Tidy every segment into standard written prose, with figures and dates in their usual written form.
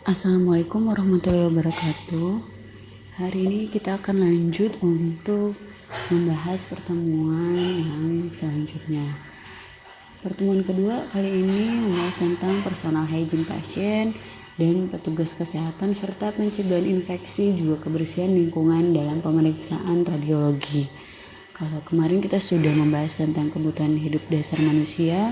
Assalamualaikum warahmatullahi wabarakatuh. Hari ini kita akan lanjut untuk membahas pertemuan yang selanjutnya. Pertemuan kedua kali ini membahas tentang personal hygiene pasien dan petugas kesehatan serta pencegahan infeksi juga kebersihan lingkungan dalam pemeriksaan radiologi. Kalau kemarin kita sudah membahas tentang kebutuhan hidup dasar manusia,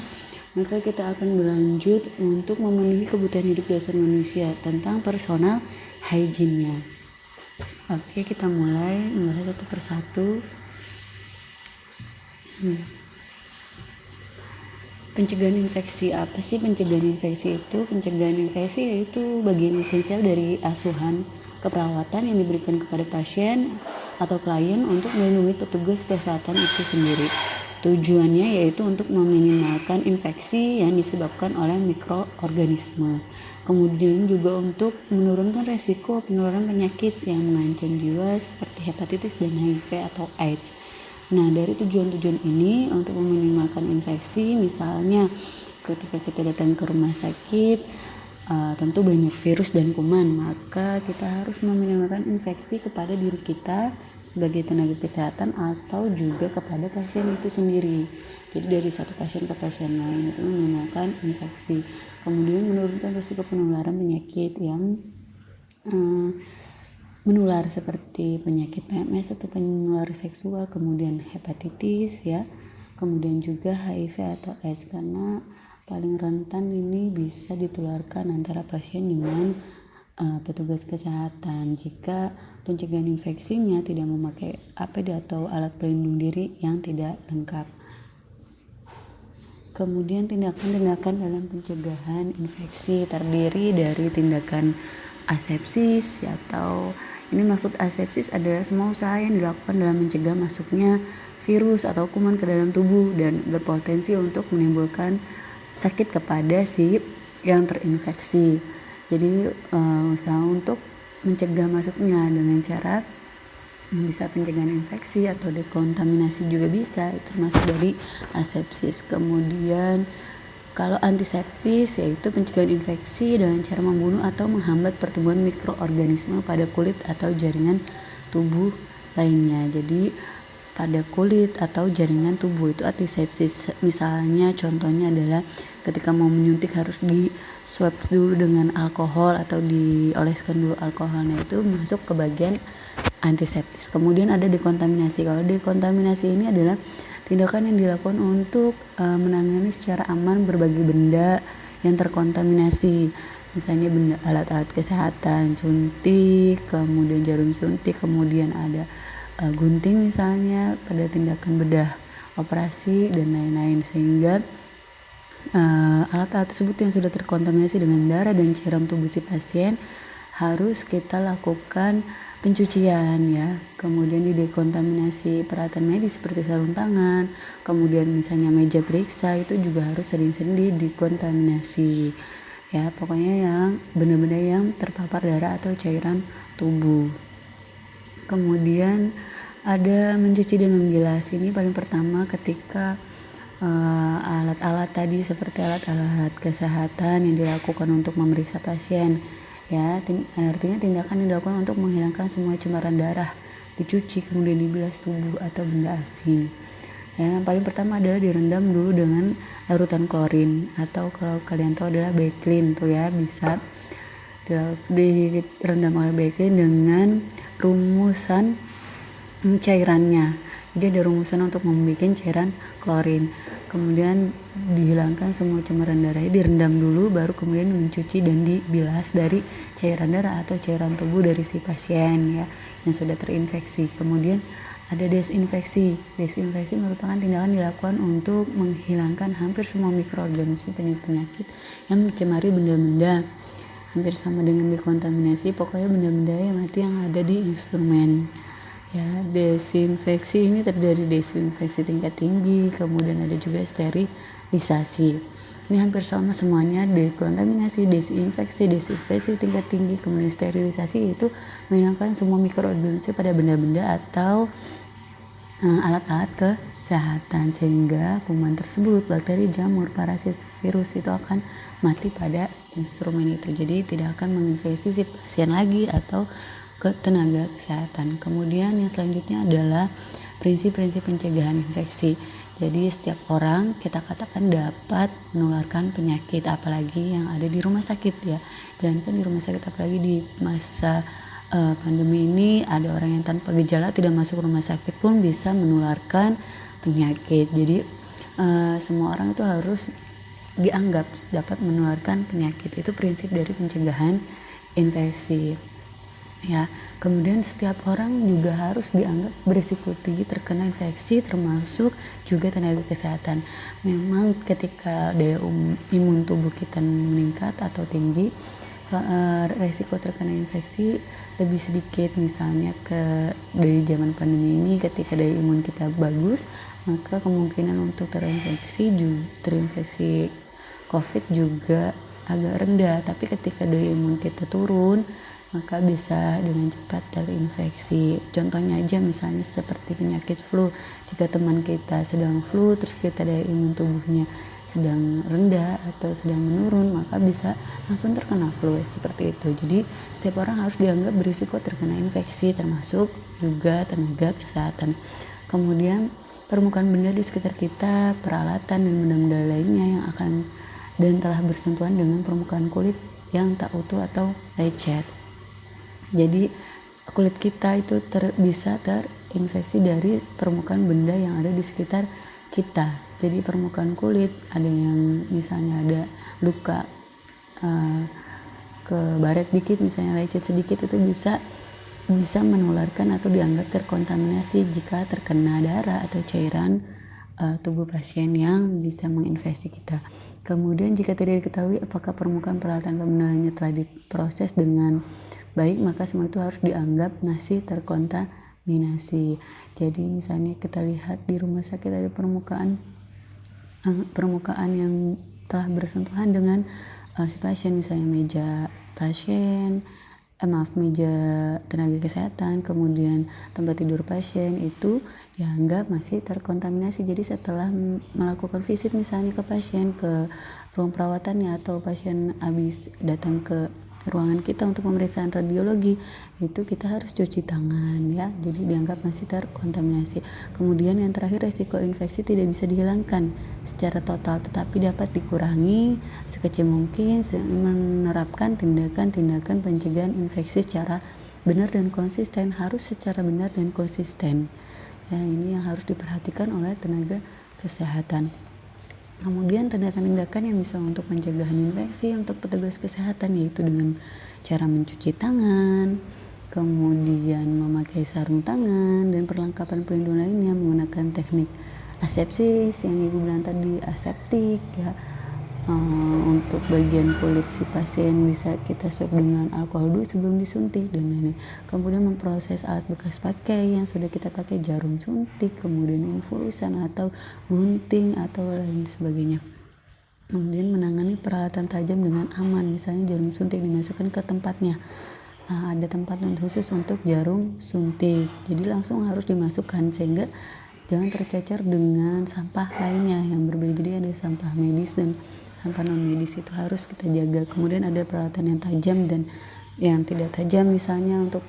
maka kita akan berlanjut untuk memenuhi kebutuhan hidup dasar manusia tentang personal hygiene-nya. Oke, kita mulai membahas satu persatu. Pencegahan infeksi, apa sih pencegahan infeksi itu? Pencegahan infeksi yaitu bagian esensial dari asuhan keperawatan yang diberikan kepada pasien atau klien untuk melindungi petugas kesehatan itu sendiri. Tujuannya yaitu untuk meminimalkan infeksi yang disebabkan oleh mikroorganisme. Kemudian juga untuk menurunkan resiko penularan penyakit yang mengancam jiwa seperti hepatitis dan HIV atau AIDS. Nah, dari tujuan-tujuan ini untuk meminimalkan infeksi, misalnya ketika kita datang ke rumah sakit, tentu banyak virus dan kuman, maka kita harus meminimalkan infeksi kepada diri kita sebagai tenaga kesehatan atau juga kepada pasien itu sendiri. Jadi dari satu pasien ke pasien lain itu meminimalkan infeksi. Kemudian menurunkan risiko penularan penyakit yang menular seperti penyakit PMS atau penular seksual, kemudian hepatitis ya, kemudian juga HIV atau AIDS, karena paling rentan ini bisa ditularkan antara pasien dengan petugas kesehatan jika pencegahan infeksinya tidak memakai APD atau alat pelindung diri yang tidak lengkap. Kemudian tindakan-tindakan dalam pencegahan infeksi terdiri dari tindakan asepsis atau ini maksud asepsis adalah semua usaha yang dilakukan dalam mencegah masuknya virus atau kuman ke dalam tubuh dan berpotensi untuk menimbulkan sakit kepada si yang terinfeksi. Jadi usaha untuk mencegah masuknya dengan cara bisa pencegahan infeksi atau dekontaminasi juga bisa, termasuk dari asepsis. Kemudian kalau antiseptis yaitu pencegahan infeksi dengan cara membunuh atau menghambat pertumbuhan mikroorganisme pada kulit atau jaringan tubuh lainnya. Jadi pada kulit atau jaringan tubuh itu antisepsis. Misalnya contohnya adalah ketika mau menyuntik harus di swab dulu dengan alkohol atau dioleskan dulu alkohol. Nah, itu masuk ke bagian antiseptis. Kemudian ada dekontaminasi. Kalau dekontaminasi ini adalah tindakan yang dilakukan untuk menangani secara aman berbagai benda yang terkontaminasi. Misalnya benda alat-alat kesehatan, suntik, kemudian jarum suntik, kemudian ada gunting misalnya pada tindakan bedah operasi dan lain-lain, sehingga alat-alat tersebut yang sudah terkontaminasi dengan darah dan cairan tubuh si pasien harus kita lakukan pencucian ya. Kemudian didekontaminasi peralatan medis seperti sarung tangan, kemudian misalnya meja periksa itu juga harus sering-sering didekontaminasi ya. Pokoknya yang benda-benda yang terpapar darah atau cairan tubuh. Kemudian ada mencuci dan membilas. Ini paling pertama ketika alat-alat tadi seperti alat-alat kesehatan yang dilakukan untuk memeriksa pasien ya, artinya tindakan yang dilakukan untuk menghilangkan semua cemaran darah, dicuci kemudian dibilas tubuh atau benda asing ya. Yang paling pertama adalah direndam dulu dengan larutan klorin atau kalau kalian tahu adalah Baclean tuh ya, bisa direndam oleh Baclean dengan rumusan cairannya. Jadi ada rumusan untuk membuat cairan klorin. Kemudian dihilangkan semua cemaran darahnya, direndam dulu, baru kemudian mencuci dan dibilas dari cairan darah atau cairan tubuh dari si pasien ya yang sudah terinfeksi. Kemudian ada desinfeksi. Desinfeksi merupakan tindakan dilakukan untuk menghilangkan hampir semua mikroorganisme penyakit yang mencemari benda-benda. Hampir sama dengan dekontaminasi, pokoknya benda-benda yang mati yang ada di instrumen. Ya, desinfeksi ini terdiri dari desinfeksi tingkat tinggi, kemudian ada juga sterilisasi. Ini hampir sama semuanya, dekontaminasi, desinfeksi tingkat tinggi, kemudian sterilisasi itu menghilangkan semua mikroorganisme pada benda-benda atau alat-alat kesehatan sehingga kuman tersebut, bakteri, jamur, parasit, virus itu akan mati pada instrumen itu, jadi tidak akan menginfeksi si pasien lagi atau ke tenaga kesehatan. Kemudian yang selanjutnya adalah prinsip-prinsip pencegahan infeksi. Jadi setiap orang kita katakan dapat menularkan penyakit, apalagi yang ada di rumah sakit ya. Dan kan di rumah sakit, apalagi di masa pandemi ini, ada orang yang tanpa gejala tidak masuk rumah sakit pun bisa menularkan penyakit. Jadi semua orang itu harus dianggap dapat menularkan penyakit. Itu prinsip dari pencegahan infeksi. Ya, kemudian setiap orang juga harus dianggap berisiko tinggi terkena infeksi, termasuk juga tenaga kesehatan. Memang ketika daya imun tubuh kita meningkat atau tinggi, resiko terkena infeksi lebih sedikit. Misalnya dari zaman pandemi ini, ketika daya imun kita bagus, maka kemungkinan untuk terinfeksi COVID juga agak rendah. Tapi ketika daya imun kita turun, maka bisa dengan cepat terinfeksi. Contohnya aja misalnya seperti penyakit flu. Jika teman kita sedang flu, terus kita daya imun tubuhnya sedang rendah atau sedang menurun, maka bisa langsung terkena flu seperti itu. Jadi setiap orang harus dianggap berisiko terkena infeksi, termasuk juga tenaga kesehatan. Kemudian permukaan benda di sekitar kita, peralatan dan benda-benda lainnya yang akan dan telah bersentuhan dengan permukaan kulit yang tak utuh atau lecet. Jadi kulit kita itu bisa terinfeksi dari permukaan benda yang ada di sekitar kita. Jadi permukaan kulit, ada yang misalnya ada luka kebaret dikit, misalnya lecet sedikit, itu bisa menularkan atau dianggap terkontaminasi jika terkena darah atau cairan tubuh pasien yang bisa menginfeksi kita. Kemudian jika tidak diketahui apakah permukaan peralatan kebenarannya telah diproses dengan baik, maka semua itu harus dianggap masih terkontaminasi. Jadi misalnya kita lihat di rumah sakit ada permukaan yang telah bersentuhan dengan si pasien, misalnya meja pasien, meja tenaga kesehatan, kemudian tempat tidur pasien, itu dianggap masih terkontaminasi. Jadi setelah melakukan visit misalnya ke pasien, ke ruang perawatannya, atau pasien habis datang ke ruangan kita untuk pemeriksaan radiologi, itu kita harus cuci tangan ya, jadi dianggap masih terkontaminasi. Kemudian yang terakhir, resiko infeksi tidak bisa dihilangkan secara total, tetapi dapat dikurangi sekecil mungkin menerapkan tindakan-tindakan pencegahan infeksi secara benar dan konsisten. Harus secara benar dan konsisten ya, ini yang harus diperhatikan oleh tenaga kesehatan. Kemudian tindakan-tindakan yang bisa untuk pencegahan infeksi untuk petugas kesehatan, yaitu dengan cara mencuci tangan, kemudian memakai sarung tangan dan perlengkapan pelindung lainnya, menggunakan teknik asepsis yang ibu bilang tadi, aseptik ya. Untuk bagian kulit si pasien bisa kita swab dengan alkohol dulu sebelum disuntik dan lain-lain. Kemudian memproses alat bekas pakai yang sudah kita pakai, jarum suntik, kemudian infusan atau gunting atau lain sebagainya. Kemudian menangani peralatan tajam dengan aman, misalnya jarum suntik dimasukkan ke tempatnya. Ada tempat khusus untuk jarum suntik, jadi langsung harus dimasukkan sehingga jangan tercecer dengan sampah lainnya yang berbeda. Jadi ada sampah medis dan sampah non medis, itu harus kita jaga. Kemudian ada peralatan yang tajam dan yang tidak tajam, misalnya untuk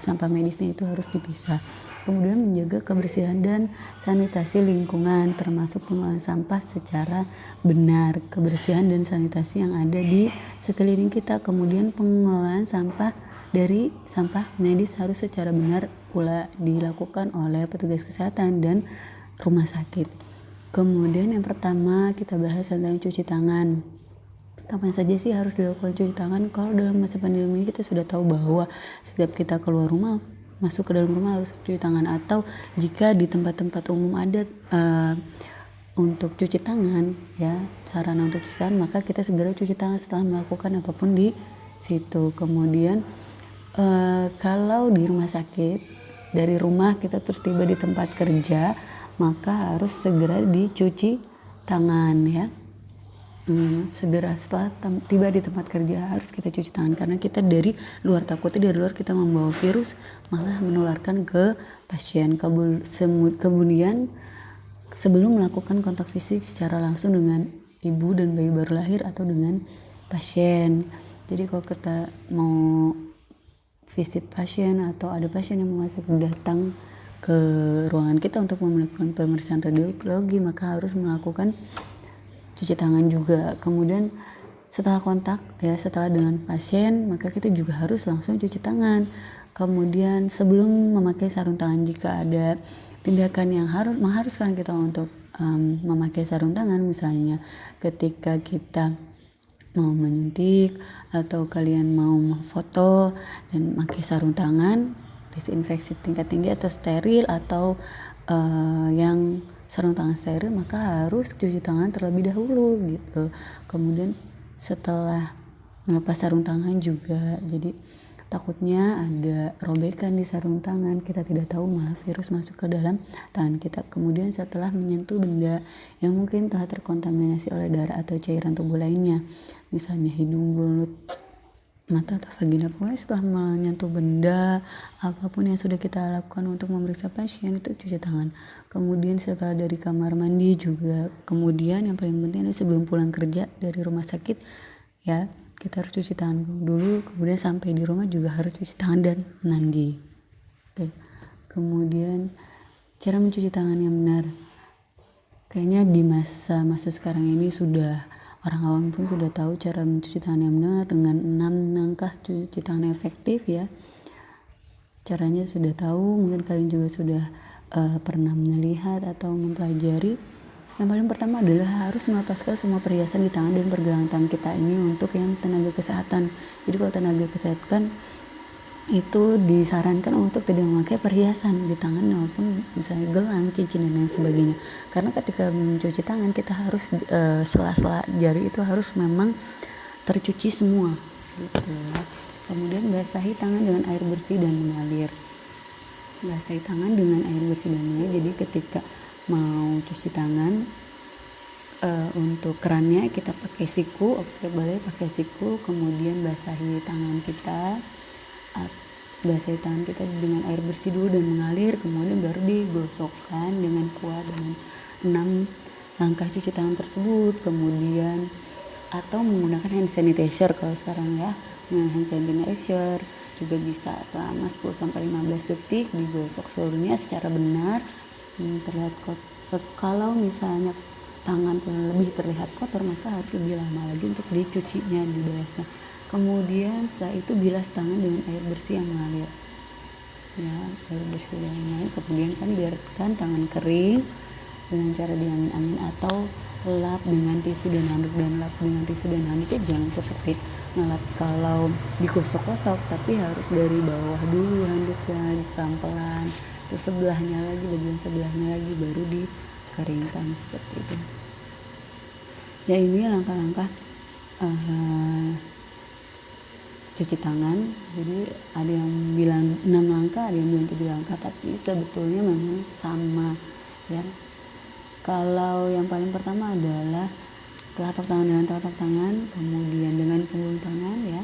sampah medisnya itu harus dipisah. Kemudian menjaga kebersihan dan sanitasi lingkungan, termasuk pengelolaan sampah secara benar, kebersihan dan sanitasi yang ada di sekeliling kita. Kemudian pengelolaan sampah dari sampah medis harus secara benar pula dilakukan oleh petugas kesehatan dan rumah sakit. Kemudian yang pertama kita bahas tentang cuci tangan. Kapan saja sih harus dilakukan cuci tangan? Kalau dalam masa pandemi ini kita sudah tahu bahwa setiap kita keluar rumah, masuk ke dalam rumah harus cuci tangan, atau jika di tempat-tempat umum ada untuk cuci tangan ya, sarana untuk cuci tangan, maka kita segera cuci tangan setelah melakukan apapun di situ. Kemudian kalau di rumah sakit, dari rumah kita terus tiba di tempat kerja, maka harus segera dicuci tangan ya. Segera setelah tiba di tempat kerja harus kita cuci tangan, karena kita dari luar, takutnya dari luar kita membawa virus malah menularkan ke pasien. Kemudian sebelum melakukan kontak fisik secara langsung dengan ibu dan bayi baru lahir atau dengan pasien. Jadi kalau kita mau visit pasien atau ada pasien yang mau masuk datang ke ruangan kita untuk melakukan pemeriksaan radiologi, maka harus melakukan cuci tangan juga. Kemudian setelah kontak ya, setelah dengan pasien, maka kita juga harus langsung cuci tangan. Kemudian sebelum memakai sarung tangan, jika ada tindakan yang mengharuskan kita untuk memakai sarung tangan, misalnya ketika kita mau menyuntik atau kalian mau foto dan pakai sarung tangan disinfeksi tingkat tinggi atau steril atau yang sarung tangan steril, maka harus cuci tangan terlebih dahulu gitu. Kemudian setelah melepas sarung tangan juga, jadi takutnya ada robekan di sarung tangan, kita tidak tahu malah virus masuk ke dalam tangan kita. Kemudian setelah menyentuh benda yang mungkin telah terkontaminasi oleh darah atau cairan tubuh lainnya, misalnya hidung, mulut, mata atau vagina, pokoknya setelah menyentuh benda apapun yang sudah kita lakukan untuk memeriksa pasien itu cuci tangan. Kemudian setelah dari kamar mandi juga, kemudian yang paling penting adalah sebelum pulang kerja dari rumah sakit ya, kita harus cuci tangan dulu. Kemudian sampai di rumah juga harus cuci tangan dan mandi. Oke. Kemudian cara mencuci tangan yang benar, kayaknya di masa sekarang ini sudah orang awam pun sudah tahu cara mencuci tangan yang benar dengan 6 langkah cuci tangan efektif ya. Caranya sudah tahu, mungkin kalian juga sudah pernah melihat atau mempelajari. Yang paling pertama adalah harus melepaskan semua perhiasan di tangan dan pergelangan tangan kita ini untuk yang tenaga kesehatan. Jadi kalau tenaga kesehatan itu disarankan untuk tidak memakai perhiasan di tangan maupun misalnya gelang, cincin dan lain sebagainya. Karena ketika mencuci tangan kita harus sela-sela jari itu harus memang tercuci semua gitu ya. Kemudian basahi tangan dengan air bersih dan mengalir. Basahi tangan dengan air bersih dan mengalir. Jadi ketika mau cuci tangan untuk kerannya kita pakai siku, boleh pakai siku, kemudian basahi tangan kita dengan air bersih dulu dan mengalir, kemudian baru digosokkan dengan kuat dengan 6 langkah cuci tangan tersebut. Kemudian atau menggunakan hand sanitizer kalau sekarang ya, dengan hand sanitizer juga bisa selama 10-15 detik digosok seluruhnya secara benar. Terlihat kotor. Kalau misalnya tangan lebih terlihat kotor, maka harus lebih lama lagi untuk dicucinya di basah. Kemudian setelah itu bilas tangan dengan air bersih yang mengalir ya, air bersih yang mengalir. Kemudian kan biarkan tangan kering dengan cara diangin-angin atau lap dengan tisu dan handuk. Dan lap dengan tisu dan handuk itu jangan seperti ngelap kalau digosok-gosok, tapi harus dari bawah dulu handuknya pelan-pelan, terus sebelahnya lagi, bagian sebelahnya lagi, baru dikeringkan seperti itu ya. Ini langkah-langkah cuci tangan. Jadi ada yang bilang 6 langkah, ada yang bilang 7 langkah, tapi sebetulnya memang sama ya. Kalau yang paling pertama adalah telapak tangan dengan telapak tangan, kemudian dengan punggung tangan ya,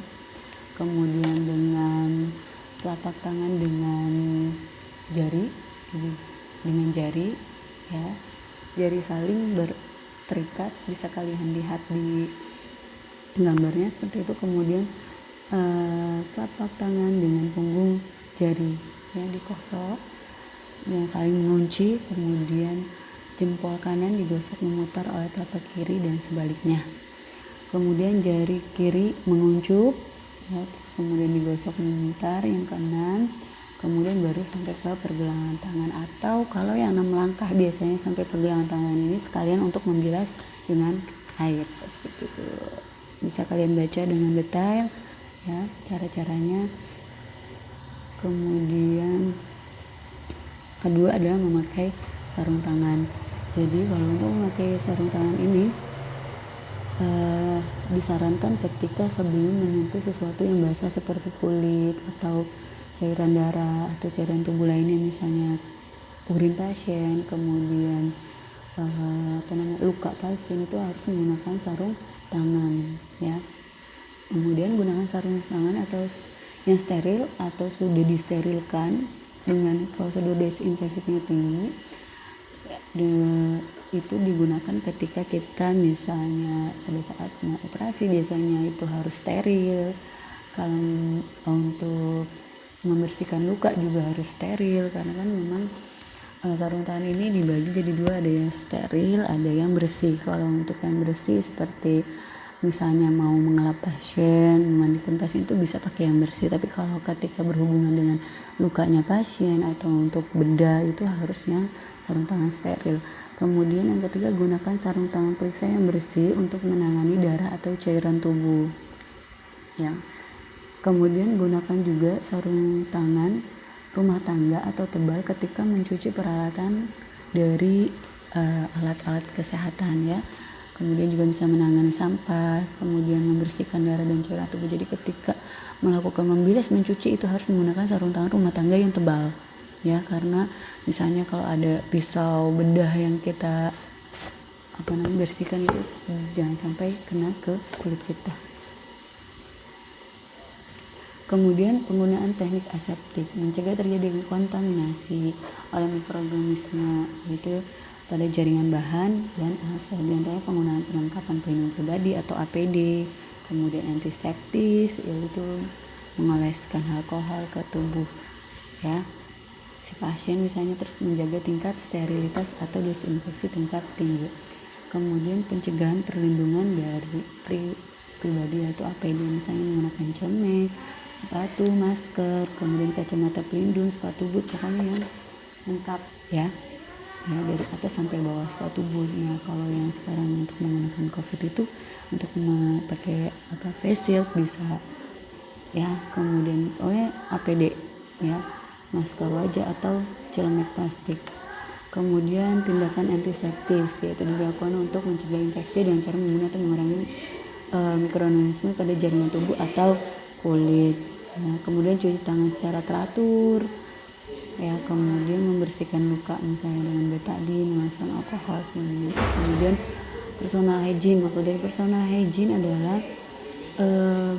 kemudian dengan telapak tangan dengan jari, jadi dengan jari ya, jari saling berterikat, bisa kalian lihat di gambarnya seperti itu. Kemudian telapak tangan dengan punggung jari ya dikosok yang saling mengunci, kemudian jempol kanan digosok memutar oleh telapak kiri dan sebaliknya. Kemudian jari kiri menguncup ya, terus kemudian digosok memutar yang kanan, kemudian baru sampai ke pergelangan tangan. Atau kalau yang 6 langkah biasanya sampai pergelangan tangan ini sekalian untuk membilas dengan air seperti itu. Bisa kalian baca dengan detail ya cara-caranya. Kemudian kedua adalah memakai sarung tangan. Jadi kalau untuk memakai sarung tangan ini disarankan ketika sebelum menyentuh sesuatu yang basah seperti kulit atau cairan darah atau cairan tubuh lainnya, misalnya urin pasien, kemudian luka pasien, itu harus menggunakan sarung tangan ya. Kemudian gunakan sarung tangan atau yang steril atau sudah disterilkan dengan prosedur desinfeksinya tinggi. itu digunakan ketika kita misalnya pada saat mau operasi, biasanya itu harus steril. Kalau untuk membersihkan luka juga harus steril, karena kan memang sarung tangan ini dibagi jadi dua, ada yang steril, ada yang bersih. Kalau untuk yang bersih seperti misalnya mau mengelap pasien, memandikan pasien itu bisa pakai yang bersih. Tapi kalau ketika berhubungan dengan lukanya pasien atau untuk bedah itu harusnya sarung tangan steril. Kemudian yang ketiga, gunakan sarung tangan periksa yang bersih untuk menangani darah atau cairan tubuh. Ya. Kemudian gunakan juga sarung tangan rumah tangga atau tebal ketika mencuci peralatan dari alat-alat kesehatan ya. Kemudian juga bisa menangani sampah, kemudian membersihkan darah dan cairan tubuh. Jadi ketika melakukan membilas, mencuci itu harus menggunakan sarung tangan rumah tangga yang tebal ya, karena misalnya kalau ada pisau bedah yang kita bersihkan itu jangan sampai kena ke kulit kita. Kemudian penggunaan teknik aseptik mencegah terjadi kontaminasi oleh mikroorganisme yaitu pada jaringan bahan dan alat steril, diantaranya penggunaan perlengkapan pelindung pribadi atau APD, kemudian antiseptis yaitu mengoleskan alkohol ke tubuh ya si pasien, misalnya terus menjaga tingkat sterilitas atau desinfeksi tingkat tinggi. Kemudian pencegahan perlindungan dari pribadi yaitu APD, misalnya menggunakan celemek, sepatu, masker, kemudian kacamata pelindung, sepatu boot, pokoknya yang lengkap ya dari atas sampai bawah sepatu boot. Nah kalau yang sekarang untuk menggunakan COVID itu untuk pakai face shield bisa ya, kemudian APD ya, masker wajah atau celemek plastik. Kemudian tindakan antiseptis yaitu dilakukan untuk mencegah infeksi dengan cara membunuh atau mengurangi mikroorganisme pada jaringan tubuh atau kulit. Kemudian cuci tangan secara teratur ya, kemudian membersihkan luka misalnya dengan betadine, mengoleskan alkohol semuanya. Kemudian personal hygiene, maksud dari personal hygiene adalah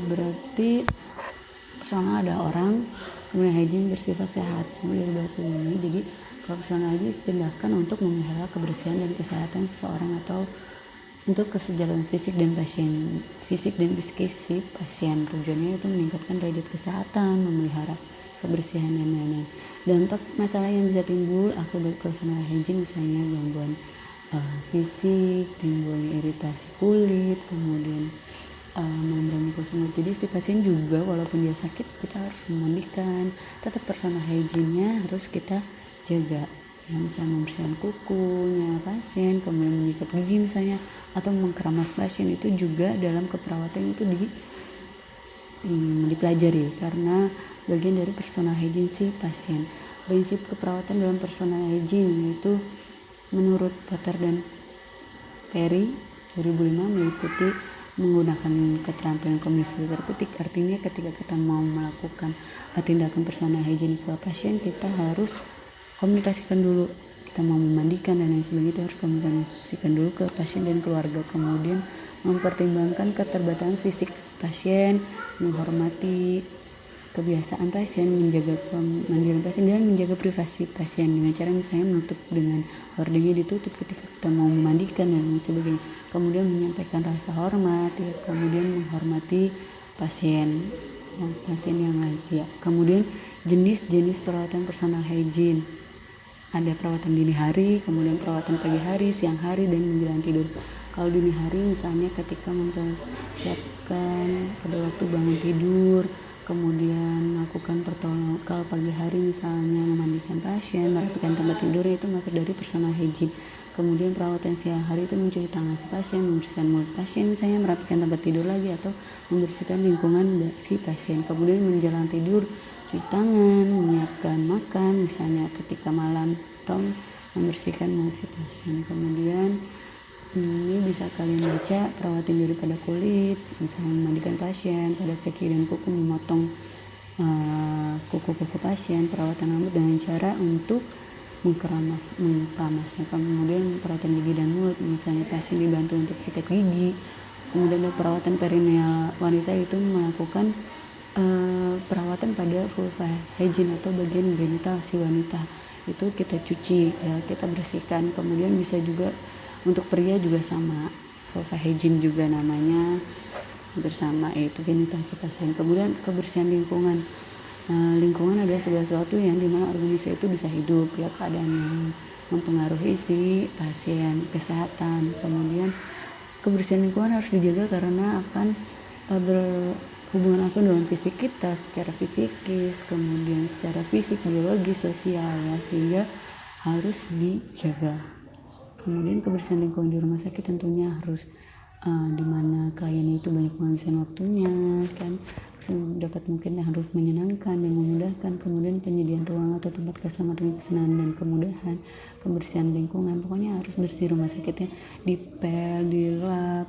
berarti personal ada orang, kemudian hygiene bersifat sehat. Dari bahasa ini, jadi personal hygiene tindakan untuk memelihara kebersihan dan kesehatan seseorang atau untuk kesejahteraan fisik dan psikis si pasien. Tujuannya itu meningkatkan derajat kesehatan, memelihara kebersihan dan lain-lain. Dampak masalah yang bisa timbul akibat personal hygiene misalnya gangguan fisik, timbulnya iritasi kulit, kemudian membran kulit. Jadi si pasien juga walaupun dia sakit, kita harus memandikan, tetap personal hygiene-nya harus kita jaga. Misalnya membersihkan kukunya pasien, kemudian menyikat gigi misalnya, atau mengkeramas pasien, itu juga dalam keperawatan itu dipelajari karena bagian dari personal hygiene si pasien. Prinsip keperawatan dalam personal hygiene yaitu menurut Potter dan Perry 2005 meliputi menggunakan keterampilan komunikasi terpetik. Artinya ketika kita mau melakukan tindakan personal hygiene ke pasien, kita harus komunikasikan dulu, kita mau memandikan dan lain sebagainya, itu harus komunikasikan dulu ke pasien dan keluarga. Kemudian mempertimbangkan keterbatasan fisik pasien, menghormati kebiasaan pasien, menjaga kemandirian pasien dan menjaga privasi pasien dengan cara misalnya menutup dengan hordingnya ditutup ketika kita mau memandikan dan lain sebagainya. Kemudian menyampaikan rasa hormat ya, kemudian menghormati pasien yang lansia. Kemudian jenis-jenis perawatan personal hygiene, ada perawatan dini hari, kemudian perawatan pagi hari, siang hari, dan menjelang tidur. Kalau dini hari misalnya ketika mempersiapkan pada waktu bangun tidur, kemudian melakukan pertolongan. Kalau pagi hari misalnya memandikan pasien, merapikan tempat tidurnya, itu masuk dari personal hygiene. Kemudian perawatan siang hari itu mencuci tangan si pasien, membersihkan mulut pasien misalnya, merapikan tempat tidur lagi, atau membersihkan lingkungan si pasien. Kemudian menjelang tidur, cuci tangan, menyiapkan makan misalnya ketika malam, atau membersihkan mulut si pasien. Kemudian ini bisa kalian baca perawatan diri pada kulit, misalnya memandikan pasien, pada kaki dan kuku, memotong kuku-kuku pasien, perawatan rambut dengan cara untuk mengkeramasnya. Kemudian perawatan gigi dan mulut, misalnya pasien dibantu untuk sikat gigi. Kemudian ada perawatan perineal, wanita itu melakukan perawatan pada vulva hygiene atau bagian genital si wanita, itu kita cuci ya, kita bersihkan. Kemudian bisa juga untuk pria juga sama, vulva hygiene juga namanya, bersama yaitu genital pasien. Kemudian kebersihan lingkungan. Lingkungan adalah segala sesuatu yang dimana organisasi itu bisa hidup ya, keadaannya mempengaruhi si pasien, kesehatan. Kemudian kebersihan lingkungan harus dijaga karena akan berhubungan langsung dengan fisik kita secara fisikis, kemudian secara fisik, biologis, sosial ya, sehingga harus dijaga. Kemudian kebersihan lingkungan di rumah sakit tentunya harus dimana klien itu banyak menghabiskan waktunya kan, dapat mungkin harus menyenangkan dan memudahkan. Kemudian penyediaan ruang atau tempat keselamatan, kesenangan dan kemudahan, kebersihan lingkungan, pokoknya harus bersih rumah sakitnya, dipel, dilap,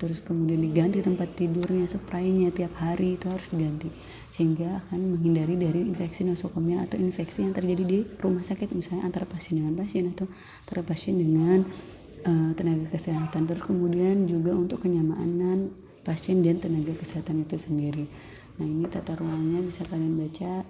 terus kemudian diganti tempat tidurnya, spraynya tiap hari itu harus diganti, sehingga akan menghindari dari infeksi nosokomial atau infeksi yang terjadi di rumah sakit, misalnya antara pasien dengan pasien atau antara pasien dengan tenaga kesehatan. Terus kemudian juga untuk kenyamanan pasien dan tenaga kesehatan itu sendiri. Nah, ini tata ruangnya bisa kalian baca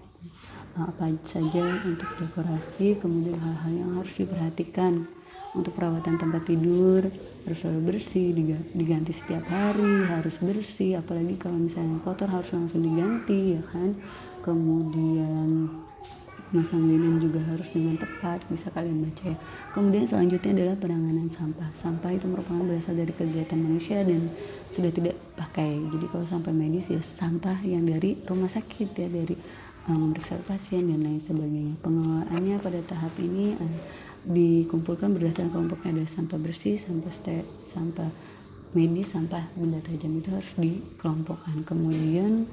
apa saja untuk dekorasi. Kemudian hal-hal yang harus diperhatikan untuk perawatan tempat tidur harus selalu bersih, diganti setiap hari, harus bersih, apalagi kalau misalnya kotor harus langsung diganti ya kan. Kemudian masang linen juga harus dengan tepat, bisa kalian baca ya. Kemudian selanjutnya adalah penanganan sampah. Sampah itu merupakan berasal dari kegiatan manusia dan sudah tidak pakai. Jadi kalau sampah medis ya sampah yang dari rumah sakit ya, dari memeriksa pasien dan lain sebagainya. Pengelolaannya pada tahap ini dikumpulkan berdasarkan kelompoknya, ada sampah bersih, sampah medis, sampah benda tajam, itu harus dikelompokkan. Kemudian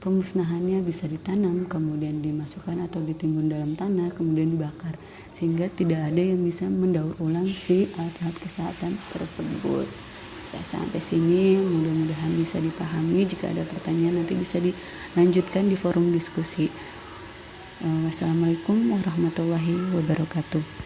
pemusnahannya bisa ditanam, kemudian dimasukkan atau ditimbun dalam tanah, kemudian dibakar, sehingga tidak ada yang bisa mendaur ulang si alat-alat kesehatan tersebut. Ya, sampai sini mudah-mudahan bisa dipahami. Jika ada pertanyaan nanti bisa dilanjutkan di forum diskusi. Wassalamualaikum warahmatullahi wabarakatuh.